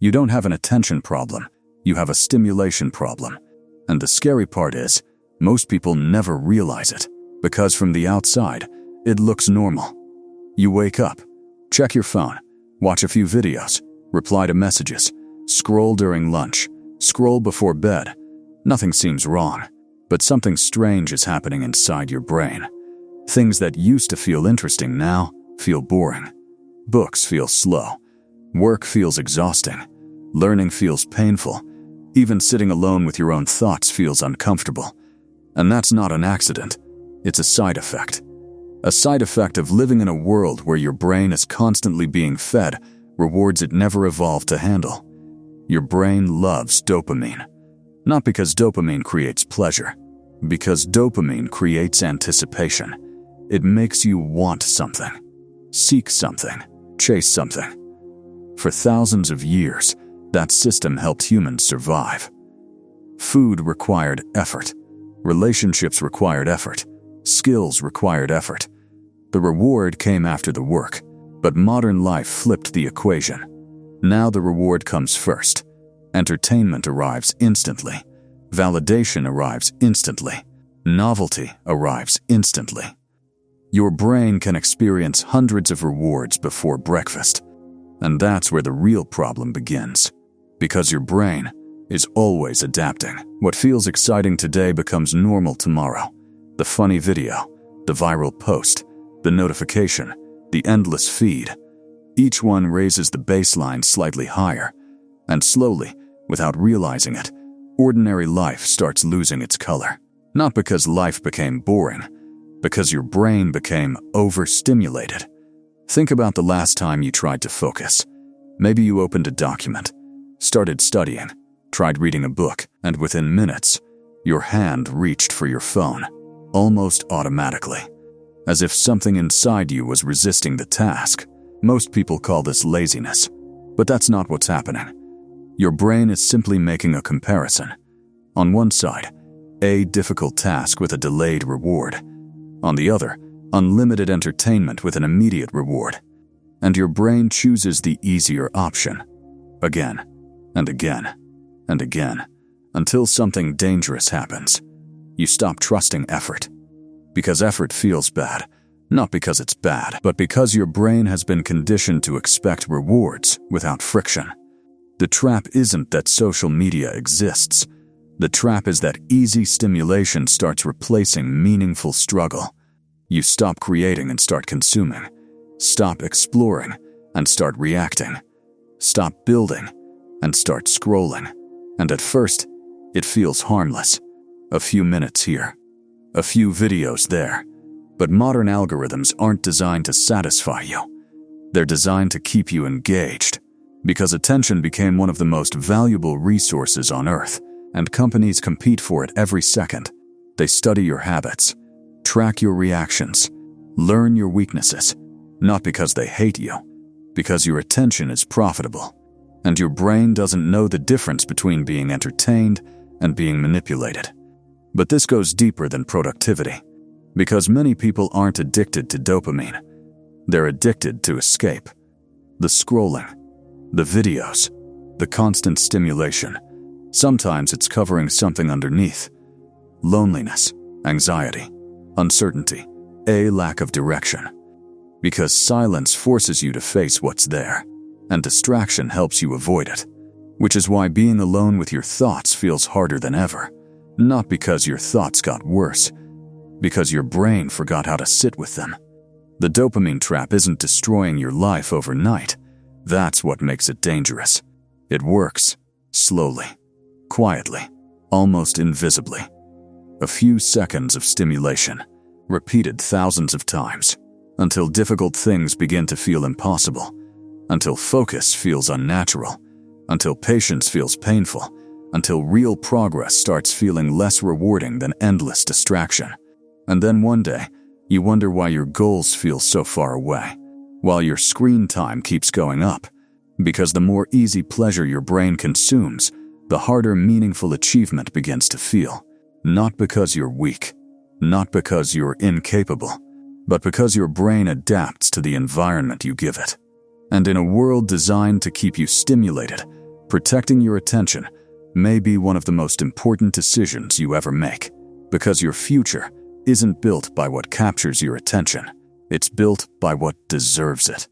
You don't have an attention problem. You have a stimulation problem. And the scary part is, most people never realize it, because from the outside, it looks normal. You wake up, check your phone, watch a few videos, reply to messages, scroll during lunch, scroll before bed. Nothing seems wrong, but something strange is happening inside your brain. Things that used to feel interesting now feel boring. Books feel slow. Work feels exhausting. Learning feels painful. Even sitting alone with your own thoughts feels uncomfortable. And that's not an accident. It's a side effect. A side effect of living in a world where your brain is constantly being fed rewards it never evolved to handle. Your brain loves dopamine. Not because dopamine creates pleasure, because dopamine creates anticipation. It makes you want something, seek something, chase something. For thousands of years, that system helped humans survive. Food required effort. Relationships required effort. Skills required effort. The reward came after the work, but modern life flipped the equation. Now the reward comes first. Entertainment arrives instantly. Validation arrives instantly. Novelty arrives instantly. Your brain can experience hundreds of rewards before breakfast. And that's where the real problem begins. Because your brain is always adapting. What feels exciting today becomes normal tomorrow. The funny video, the viral post, the notification, the endless feed. Each one raises the baseline slightly higher. And slowly, without realizing it, ordinary life starts losing its color. Not because life became boring, because your brain became overstimulated. Think about the last time you tried to focus. Maybe you opened a document, started studying, tried reading a book, and within minutes, your hand reached for your phone, almost automatically, as if something inside you was resisting the task. Most people call this laziness, but that's not what's happening. Your brain is simply making a comparison. On one side, a difficult task with a delayed reward. On the other, unlimited entertainment with an immediate reward. And your brain chooses the easier option. Again, and again, and again, until something dangerous happens. You stop trusting effort. Because effort feels bad, not because it's bad, but because your brain has been conditioned to expect rewards without friction. The trap isn't that social media exists. The trap is that easy stimulation starts replacing meaningful struggle. You stop creating and start consuming. Stop exploring and start reacting. Stop building and start scrolling. And at first, it feels harmless. A few minutes here, a few videos there. But modern algorithms aren't designed to satisfy you. They're designed to keep you engaged. Because attention became one of the most valuable resources on Earth, and companies compete for it every second. They study your habits, track your reactions, learn your weaknesses, not because they hate you, because your attention is profitable, and your brain doesn't know the difference between being entertained and being manipulated. But this goes deeper than productivity, because many people aren't addicted to dopamine. They're addicted to escape. The scrolling, the videos, the constant stimulation. Sometimes it's covering something underneath. Loneliness, anxiety, uncertainty, a lack of direction. Because silence forces you to face what's there, and distraction helps you avoid it. Which is why being alone with your thoughts feels harder than ever. Not because your thoughts got worse, because your brain forgot how to sit with them. The dopamine trap isn't destroying your life overnight. That's what makes it dangerous. It works slowly, quietly, almost invisibly. A few seconds of stimulation, repeated thousands of times, until difficult things begin to feel impossible, until focus feels unnatural, until patience feels painful, until real progress starts feeling less rewarding than endless distraction. And then one day, you wonder why your goals feel so far away, while your screen time keeps going up. Because the more easy pleasure your brain consumes, the harder meaningful achievement begins to feel. Not because you're weak, not because you're incapable, but because your brain adapts to the environment you give it. And in a world designed to keep you stimulated, Protecting your attention may be one of the most important decisions you ever make, because your future isn't built by what captures your attention. It's built by what deserves it.